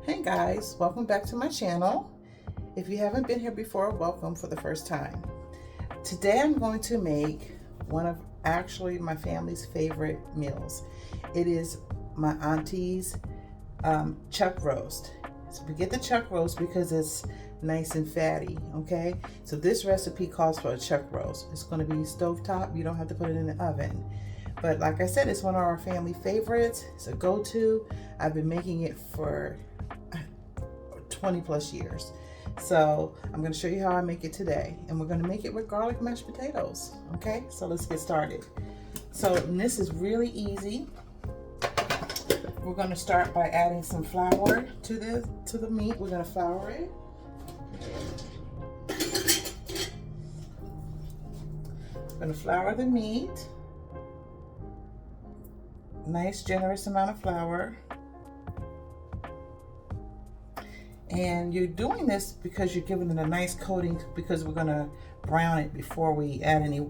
Hey guys, welcome back to my channel. If you haven't been here before, welcome for the first time. Today I'm going to make one of actually my family's favorite meals. It is my auntie's chuck roast. So we get the chuck roast because it's nice and fatty, okay? So this recipe calls for a chuck roast. It's going to be stovetop. You don't have to put it in the oven. But like I said, it's one of our family favorites. It's a go-to. I've been making it for 20 plus years. So I'm going to show you how I make it today. And we're going to make it with garlic mashed potatoes. Okay, so let's get started. So this is really easy. We're going to start by adding some flour to the meat. We're going to flour it. We're going to flour the meat. Nice generous amount of flour. And you're doing this because you're giving it a nice coating, because we're going to brown it before we add any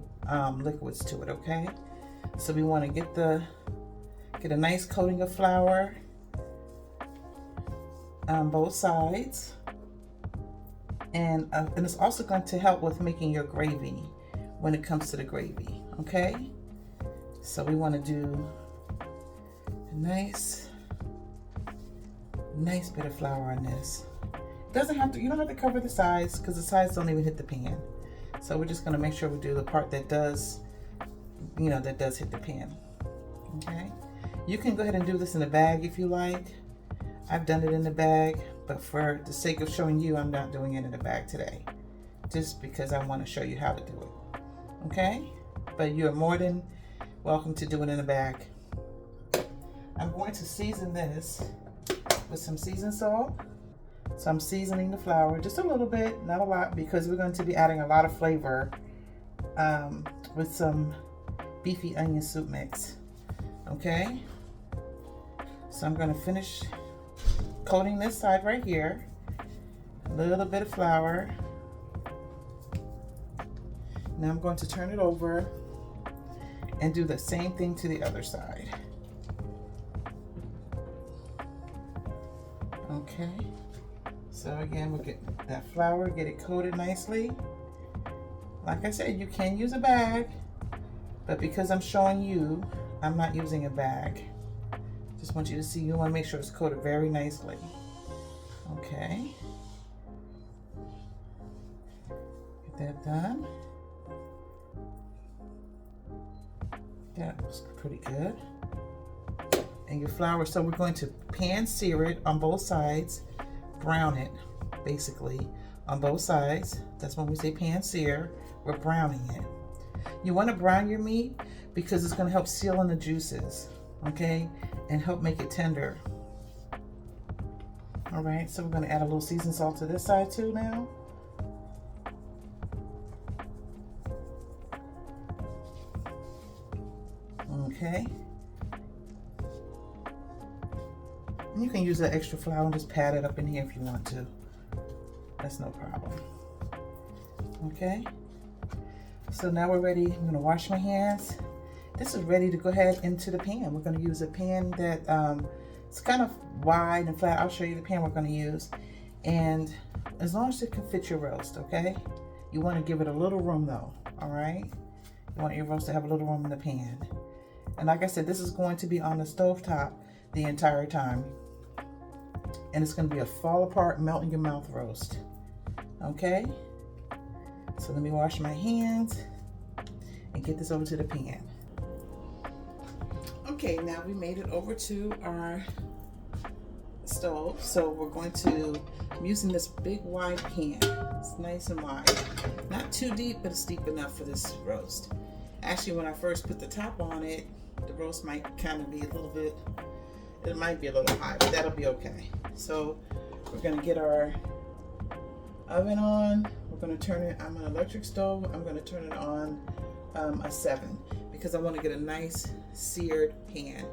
liquids to it, okay? So we want to get a nice coating of flour on both sides. And it's also going to help with making your gravy when it comes to the gravy, okay? So we want to do a nice bit of flour on this. You don't have to cover the sides, because the sides don't even hit the pan. So we're just going to make sure we do the part that does hit the pan. Okay. You can go ahead and do this in a bag if you like. I've done it in the bag, but for the sake of showing you, I'm not doing it in a bag today, just because I want to show you how to do it. Okay. But you're more than welcome to do it in a bag. I'm going to season this with some seasoned salt. So I'm seasoning the flour just a little bit, not a lot, because we're going to be adding a lot of flavor with some beefy onion soup mix. Okay, so I'm going to finish coating this side right here. A little bit of flour. Now I'm going to turn it over and do the same thing to the other side. Okay, so again, we'll get that flour, get it coated nicely. Like I said, you can use a bag, but because I'm showing you, I'm not using a bag. Just want you to see, you want to make sure it's coated very nicely. Okay, get that done. That looks pretty good. And your flour, so we're going to pan sear it on both sides, brown it basically on both sides. That's when we say pan sear, we're browning it. You want to brown your meat because it's going to help seal in the juices, okay, and help make it tender. All right, so we're going to add a little seasoned salt to this side too now. Okay. And you can use that extra flour and just pat it up in here if you want to. That's no problem. Okay. So now we're ready. I'm going to wash my hands. This is ready to go ahead into the pan. We're going to use a pan that it's kind of wide and flat. I'll show you the pan we're going to use. And as long as it can fit your roast, okay? You want to give it a little room though, all right? You want your roast to have a little room in the pan. And like I said, this is going to be on the stovetop the entire time. And it's going to be a fall apart, melt in your mouth roast. Okay? So let me wash my hands and get this over to the pan. Okay, now we made it over to our stove. So I'm using this big wide pan. It's nice and wide. Not too deep, but it's deep enough for this roast. Actually, when I first put the top on it, the roast might kind of be it might be a little high, but that'll be okay. So we're gonna get our oven on. We're gonna turn it, I'm an electric stove. I'm gonna turn it on a 7 because I wanna get a nice seared pan.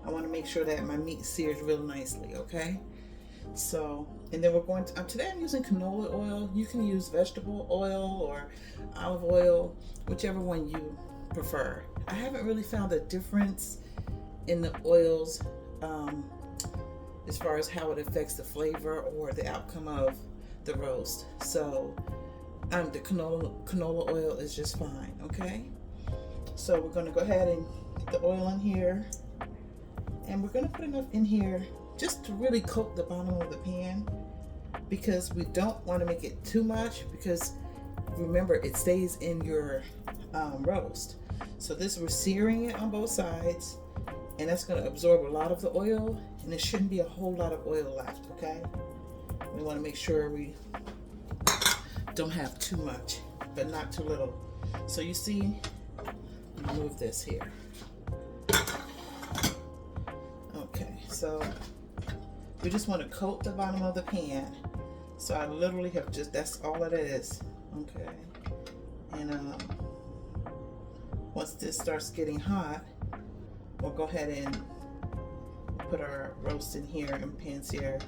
I wanna make sure that my meat sears real nicely, okay? So, and then we're going to, today I'm using canola oil. You can use vegetable oil or olive oil, whichever one you prefer. I haven't really found a difference in the oils as far as how it affects the flavor or the outcome of the roast. So the canola oil is just fine, okay? So we're gonna go ahead and get the oil in here, and we're gonna put enough in here just to really coat the bottom of the pan, because we don't want to make it too much, because remember, it stays in your roast. So this, we're searing it on both sides, and that's going to absorb a lot of the oil, and there shouldn't be a whole lot of oil left, okay? We want to make sure we don't have too much, but not too little. So you see, move this here. Okay, so we just want to coat the bottom of the pan. So I literally have just, that's all it is, okay? And once this starts getting hot, we'll go ahead and put our roast in here and pans here.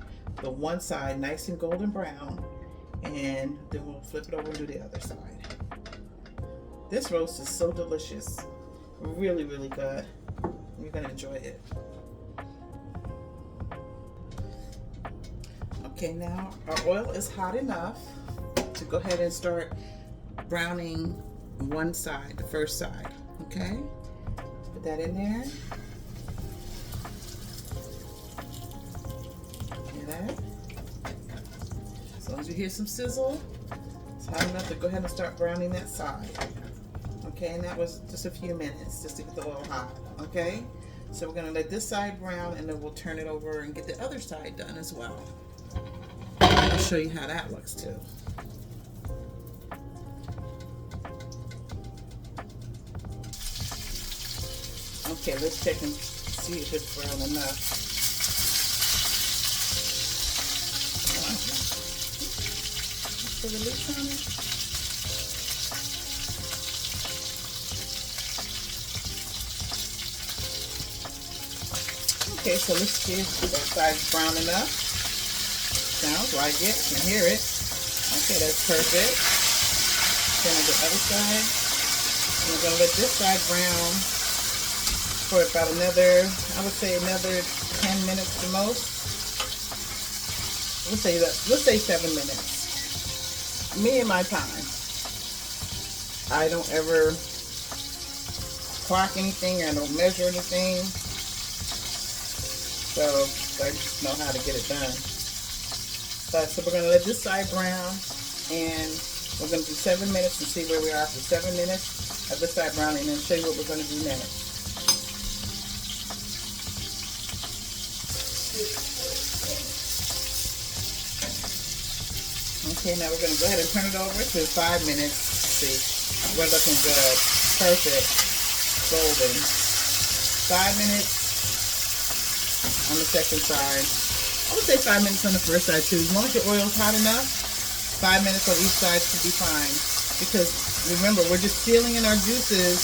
The one side nice and golden brown, and then we'll flip it over and do the other side. This roast is so delicious, really, really good. You're gonna enjoy it. Okay, now our oil is hot enough to go ahead and start browning one side, the first side, okay? Put that in there. Hear that? As long as you hear some sizzle, it's hot enough to go ahead and start browning that side. Okay, and that was just a few minutes just to get the oil hot, okay? So we're gonna let this side brown, and then we'll turn it over and get the other side done as well. I'll show you how that looks too. Okay, let's check and see if it's brown enough. Put the lid on it. Okay, so let's see if that side's brown enough. Sounds like it. You can hear it. Okay, that's perfect. Turn to the other side. And we're going to let this side brown for about another, I would say another 10 minutes the most. Let's say 7 minutes. Me and my time. I don't ever clock anything. I don't measure anything. So I just know how to get it done. So we're going to let this side brown, and we're going to do 7 minutes and see where we are after 7 minutes of this side browning, and then show you what we're going to do next. Okay, now we're going to go ahead and turn it over to 5 minutes. See, we're looking good. Perfect. Golden. 5 minutes on the second side. I would say 5 minutes on the first side too. As long as your oil's hot enough, 5 minutes on each side should be fine. Because remember, we're just sealing in our juices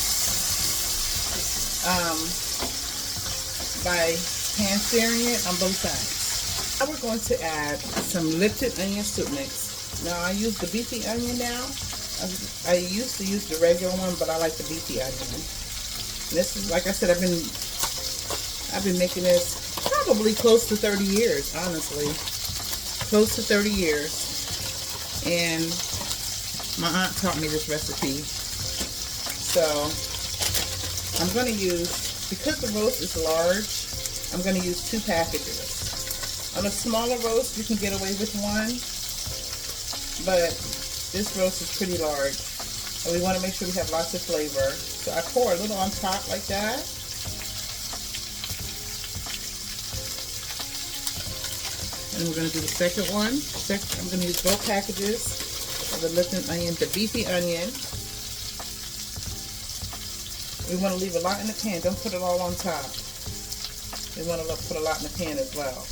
by pan searing it on both sides. Now we're going to add some lifted onion soup mix. Now I use the beefy onion now. I used to use the regular one, but I like the beefy onion. This is, like I said, I've been making this probably close to 30 years, honestly. Close to 30 years. And my aunt taught me this recipe. So I'm going to use, because the roast is large, I'm going to use 2 packages. On a smaller roast, you can get away with 1. But this roast is pretty large. And we want to make sure we have lots of flavor. So I pour a little on top like that. And we're going to do the second one. I'm going to use both packages of the lifted onion, the beefy onion. We want to leave a lot in the pan. Don't put it all on top. We want to put a lot in the pan as well.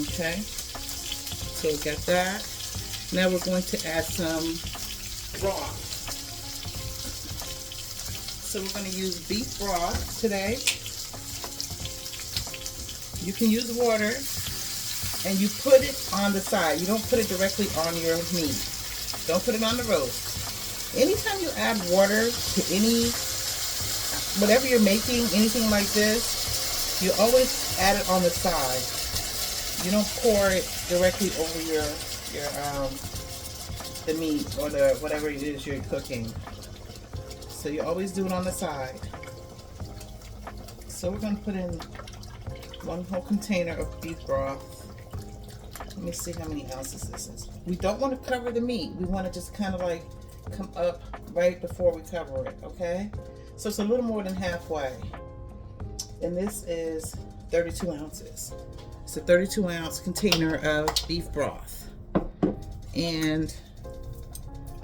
Okay. So we got that. Now we're going to add some broth. So we're going to use beef broth today. You can use water, and you put it on the side. You don't put it directly on your meat. Don't put it on the roast. Anytime you add water to any whatever you're making, anything like this, you always add it on the side. You don't pour it directly over the meat or the whatever it is you're cooking. So you always do it on the side. So we're going to put in 1 whole container of beef broth. Let me see how many ounces this is. We don't want to cover the meat. We want to just kind of like come up right before we cover it, okay? So it's a little more than halfway. And this is 32 ounces. It's a 32 ounce container of beef broth. And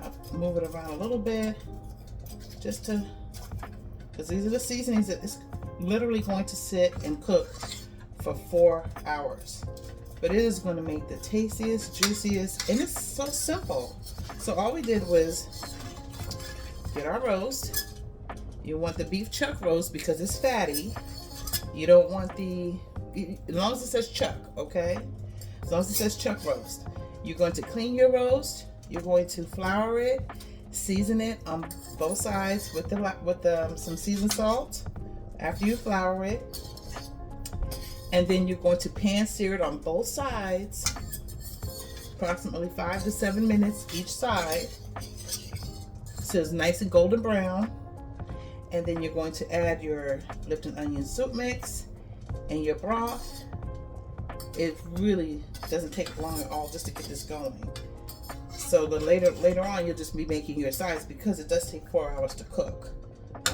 I'll move it around a little bit just to, because these are the seasonings that it's literally going to sit and cook for 4 hours. But it is going to make the tastiest, juiciest, and it's so simple. So all we did was get our roast. You want the beef chuck roast because it's fatty. You don't want as long as it says chuck, okay? As long as it says chuck roast. You're going to clean your roast. You're going to flour it, season it on both sides with some seasoned salt after you flour it. And then you're going to pan sear it on both sides, approximately 5 to 7 minutes each side, so it's nice and golden brown. And then you're going to add your Lipton onion soup mix and your broth. It really doesn't take long at all just to get this going. So the later on you'll just be making your sides because it does take 4 hours to cook.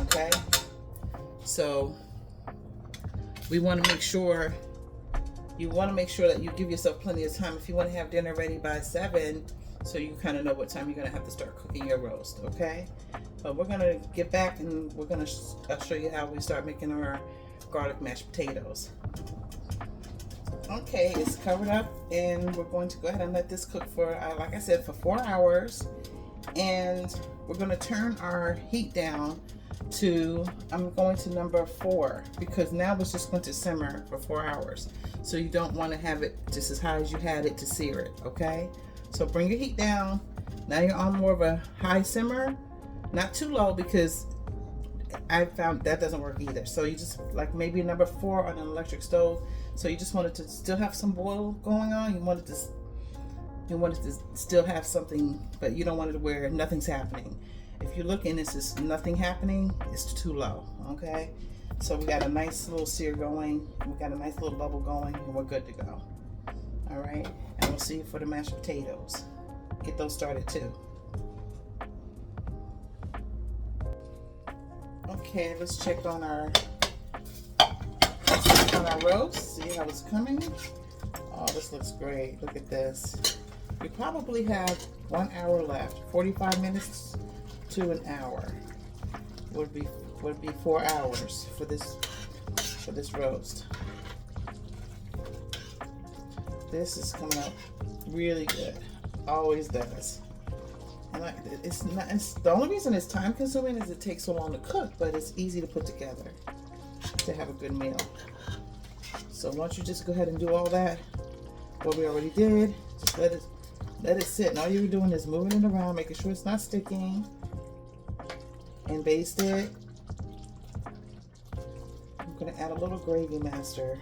Okay, so we want to make sure that you give yourself plenty of time if you want to have dinner ready by 7, so you kind of know what time you're going to have to start cooking your roast, okay? But we're going to get back and we're going to show you how we start making our garlic mashed potatoes. Okay, it's covered up and we're going to go ahead and let this cook for, like I said, for 4 hours. And we're going to turn our heat down to, I'm going to number 4 because now it's just going to simmer for 4 hours. So you don't want to have it just as high as you had it to sear it, okay? So bring your heat down. Now you're on more of a high simmer, not too low because I found that doesn't work either. So you just like maybe a number 4 on an electric stove. So you just wanted to still have some boil going on. You wanted to still have something, but you don't want it to where nothing's happening. If you're looking, this is nothing happening, it's too low, okay? So we got a nice little sear going, we got a nice little bubble going, and we're good to go. All right, and we'll see you for the mashed potatoes. Get those started too. Okay, let's check on our roast, see how it's coming. Oh, this looks great, look at this. We probably have 1 hour left, 45 minutes to an hour would be 4 hours for this roast. This is coming out really good, always does. And the only reason it's time consuming is it takes so long to cook, but it's easy to put together to have a good meal. So once you just go ahead and do all that, what we already did, just let it sit. And all you're doing is moving it around, making sure it's not sticking. And baste it. I'm going to add a little gravy master.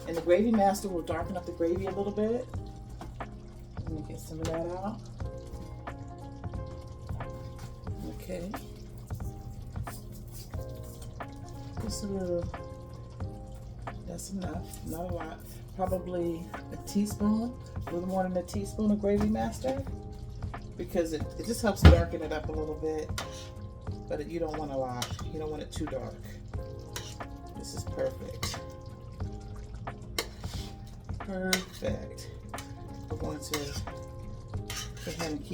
And the gravy master will darken up the gravy a little bit. Let me get some of that out. Okay. Just a little, that's enough, not a lot. Probably a teaspoon, a little more than a teaspoon of gravy master. Because it just helps darken it up a little bit, but you don't want a lot. You don't want it too dark. This is perfect. Perfect. We're going to go ahead and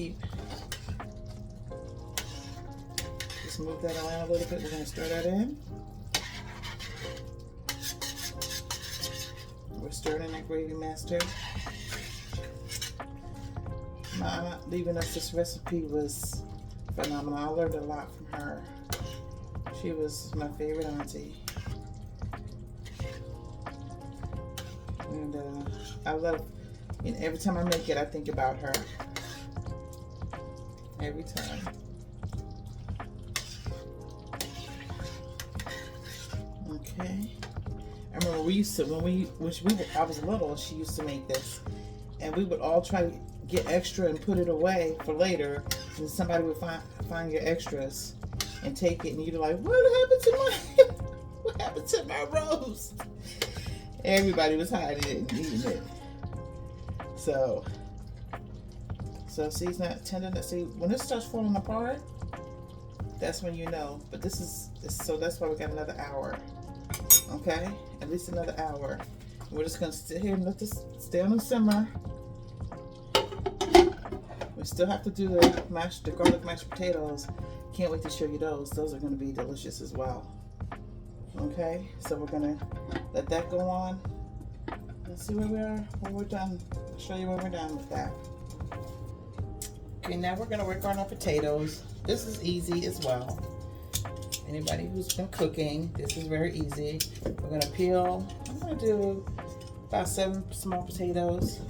just move that around a little bit. We're going to stir that in. We're stirring in that gravy master. My aunt leaving us this recipe was phenomenal. I learned a lot from her. She was my favorite auntie. And I love, and every time I make it, I think about her. Every time. Okay. I remember we used to, I was little, she used to make this, and we would all try to get extra and put it away for later, and somebody would find your extras and take it, and you'd be like, what happened to my roast? Everybody was hiding it and eating it. So see, it's not tender. See, when it starts falling apart, that's when you know. But so that's why we got another hour. Okay, at least another hour. We're just gonna sit here and let this stay on the simmer. We still have to do the garlic mashed potatoes. Can't wait to show you those. Those are gonna be delicious as well. Okay, so we're gonna let that go on. Let's see where we are when we're done. I'll show you when we're done with that. Okay, now we're gonna work on our potatoes. This is easy as well. Anybody who's been cooking, this is very easy. We're gonna peel. I'm gonna do about 7 small potatoes,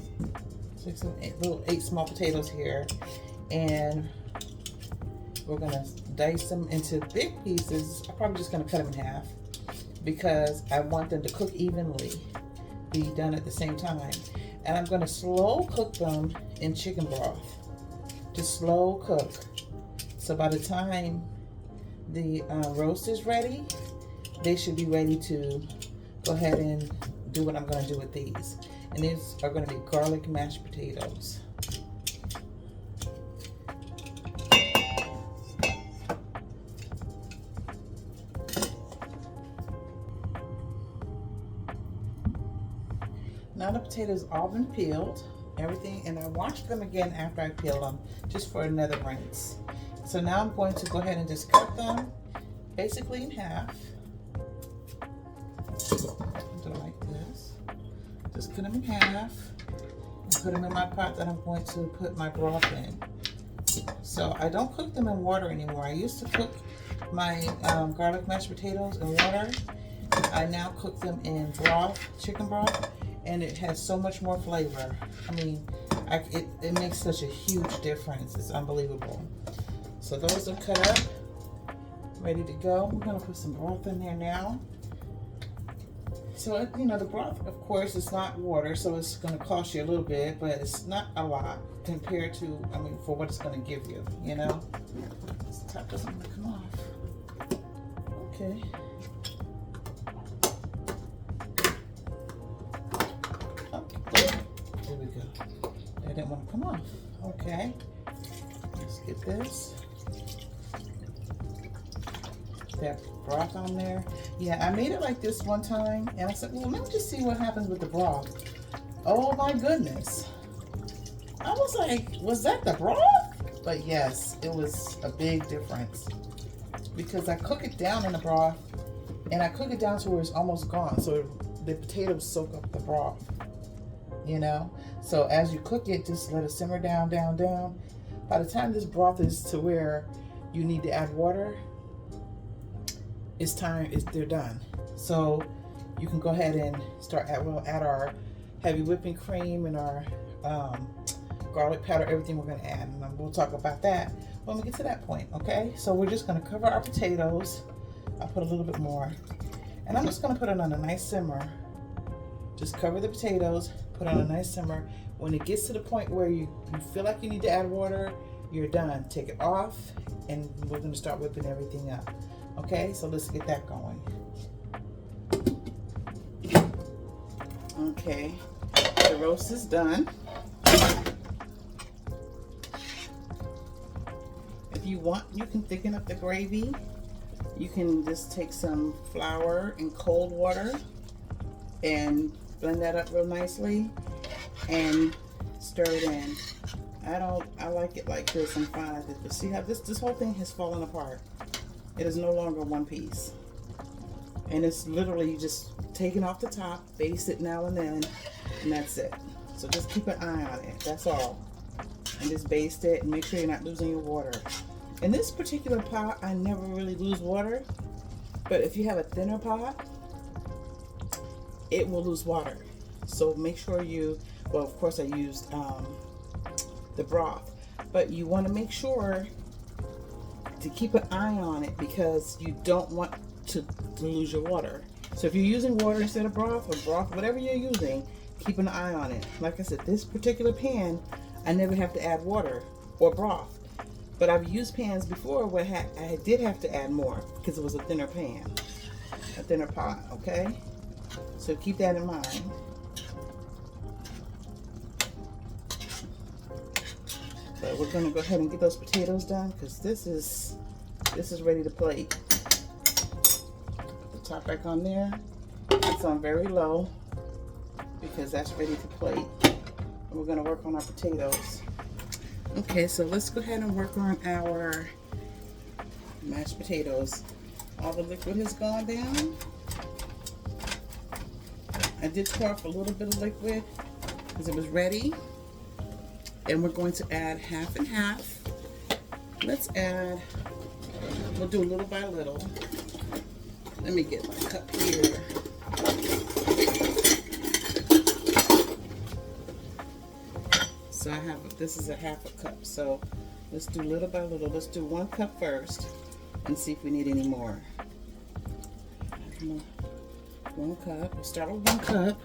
8 small potatoes here, and we're gonna dice them into big pieces. I'm probably just gonna cut them in half because I want them to cook evenly, be done at the same time. And I'm gonna slow cook them in chicken broth. Just slow cook. So by the time the roast is ready, they should be ready to go ahead and do what I'm going to do with these. And these are going to be garlic mashed potatoes. Now the potatoes all been peeled, everything, and I washed them again after I peeled them, just for another rinse. So now I'm going to go ahead and just cut them basically in half. Do like this. Just cut them in half and put them in my pot that I'm going to put my broth in. So I don't cook them in water anymore. I used to cook my garlic mashed potatoes in water. I now cook them in broth, chicken broth, and it has so much more flavor. I mean, it makes such a huge difference. It's unbelievable. So those are cut up, ready to go. We're gonna put some broth in there now. So, you know, the broth, of course, is not water, so it's gonna cost you a little bit, but it's not a lot compared to, I mean, for what it's gonna give you, you know? This top doesn't want to come off. Okay. There we go. That didn't want to come off. Okay. Let's get this. That broth on there. Yeah, I made it like this one time, and I said, well, let me just see what happens with the broth. Oh my goodness. I was like, was that the broth? But yes, it was a big difference because I cook it down in the broth, and I cook it down to where it's almost gone, so the potatoes soak up the broth, you know? So as you cook it, just let it simmer down, down, down. By the time this broth is to where you need to add water, they're done. So you can go ahead and we'll add our heavy whipping cream and our garlic powder, everything we're gonna add. And we'll talk about that when we get to that point, okay? So we're just gonna cover our potatoes. I'll put a little bit more. And I'm just gonna put it on a nice simmer. Just cover the potatoes, put it on a nice simmer. When it gets to the point where you feel like you need to add water, you're done. Take it off, and we're gonna start whipping everything up. Okay, so let's get that going. Okay, the roast is done. If you want, you can thicken up the gravy. You can just take some flour and cold water and blend that up real nicely and stir it in. I like it like this. I'm fine with it. But see how this whole thing has fallen apart. It is no longer one piece. And it's literally just taken off the top, baste it now and then, and that's it. So just keep an eye on it, that's all. And just baste it and make sure you're not losing your water. In this particular pot, I never really lose water, but if you have a thinner pot, it will lose water. So make sure well, of course I used the broth, but you want to make sure to keep an eye on it because you don't want to lose your water. So if you're using water instead of broth or broth, whatever you're using, keep an eye on it. Like I said, this particular pan, I never have to add water or broth. But I've used pans before where I did have to add more because it was a thinner pan, a thinner pot, okay? So keep that in mind. But we're gonna go ahead and get those potatoes done because this is ready to plate. Put the top back on there. It's on very low because that's ready to plate. And we're gonna work on our potatoes. Okay, so let's go ahead and work on our mashed potatoes. All the liquid has gone down. I did pour off a little bit of liquid because it was ready. And we're going to add half and half. Let's add, we'll do little by little. Let me get my cup here. So I have, this is a half a cup. So let's do little by little. Let's do 1 cup first and see if we need any more. 1 cup, we'll start with 1 cup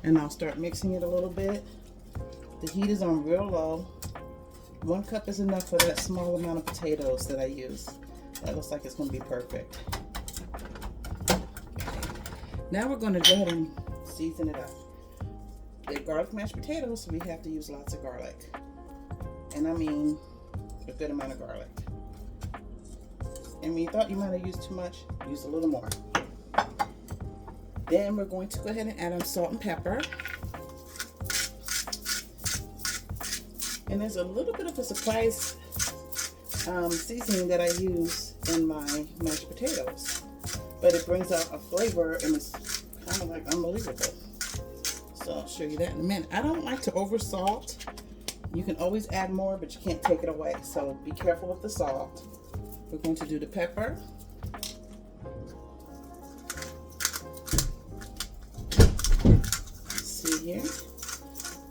and I'll start mixing it a little bit. The heat is on real low. 1 cup is enough for that small amount of potatoes that I use. That looks like it's going to be perfect. Okay. Now we're going to go ahead and season it up. They're garlic mashed potatoes, so we have to use lots of garlic. And I mean a good amount of garlic. And when you thought you might have used too much, use a little more. Then we're going to go ahead and add on salt and pepper. And there's a little bit of a surprise seasoning that I use in my mashed potatoes. But it brings out a flavor and it's kind of like unbelievable. So I'll show you that in a minute. I don't like to over salt. You can always add more, but you can't take it away. So be careful with the salt. We're going to do the pepper. See here,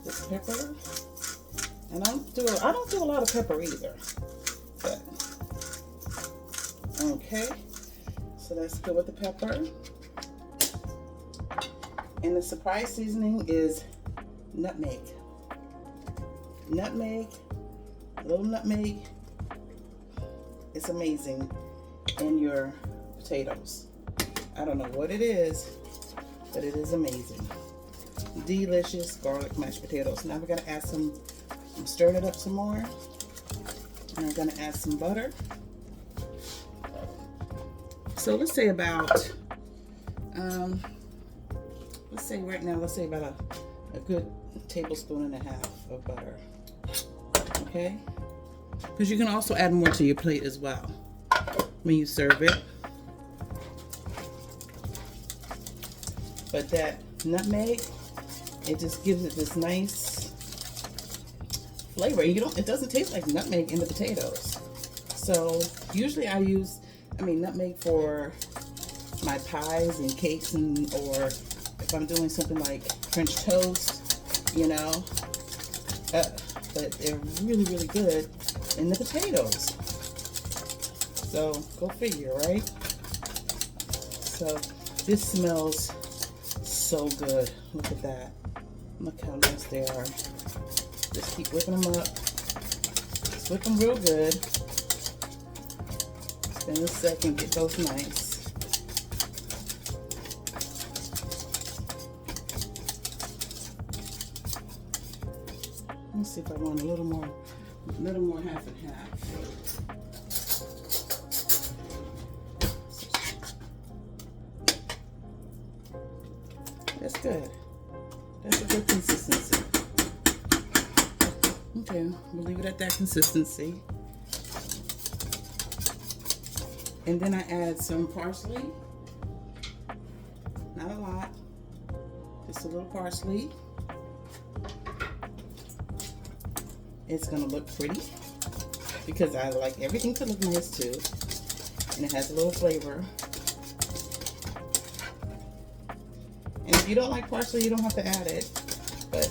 this pepper. And I don't do a lot of pepper either, but okay. So that's good with the pepper. And the surprise seasoning is nutmeg. Nutmeg, a little nutmeg. It's amazing in your potatoes. I don't know what it is, but it is amazing. Delicious garlic mashed potatoes. Now we're gonna add some. I'm stirring it up some more, and I'm gonna add some butter. So let's say about, let's say right now, let's say about a good tablespoon and a half of butter. Okay, because you can also add more to your plate as well when you serve it. But that nutmeg, it just gives it this nice flavor. It doesn't taste like nutmeg in the potatoes. So usually I use, nutmeg for my pies and cakes, or if I'm doing something like French toast, but they're really, really good in the potatoes. So go figure, right? So this smells so good. Look at that. Look how nice they are. Just keep whipping them up. Just whip them real good. Spend a second, get those nice. Let me see if I want a little more half and half. That's good. That's a good consistency. Okay, we'll leave it at that consistency. And then I add some parsley. Not a lot, just a little parsley. It's gonna look pretty because I like everything to look nice too. And it has a little flavor. And if you don't like parsley, you don't have to add it, but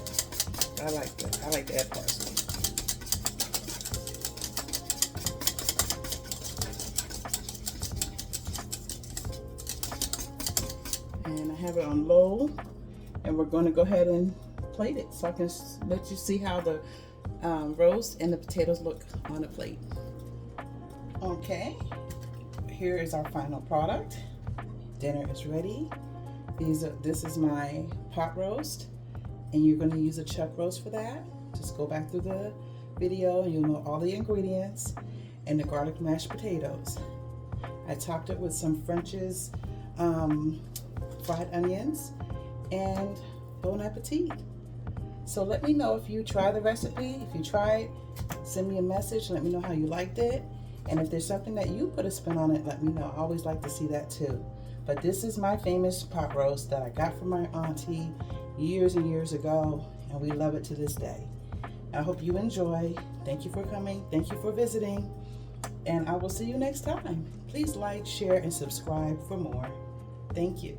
I like to add parsley. And I have it on low, and we're going to go ahead and plate it so I can let you see how the roast and the potatoes look on the plate. Okay, here is our final product. Dinner is ready. This is my pot roast, and you're going to use a chuck roast for that. Just go back through the video and you'll know all the ingredients, and the garlic mashed potatoes. I topped it with some French's fried onions, and bon appetit. So let me know if you try the recipe. If you tried, send me a message, let me know how you liked it. And if there's something that you put a spin on it, let me know. I always like to see that too. But this is my famous pot roast that I got from my auntie years and years ago, and we love it to this day. I hope you enjoy. Thank you for coming. Thank you for visiting. And I will see you next time. Please like, share, and subscribe for more. Thank you.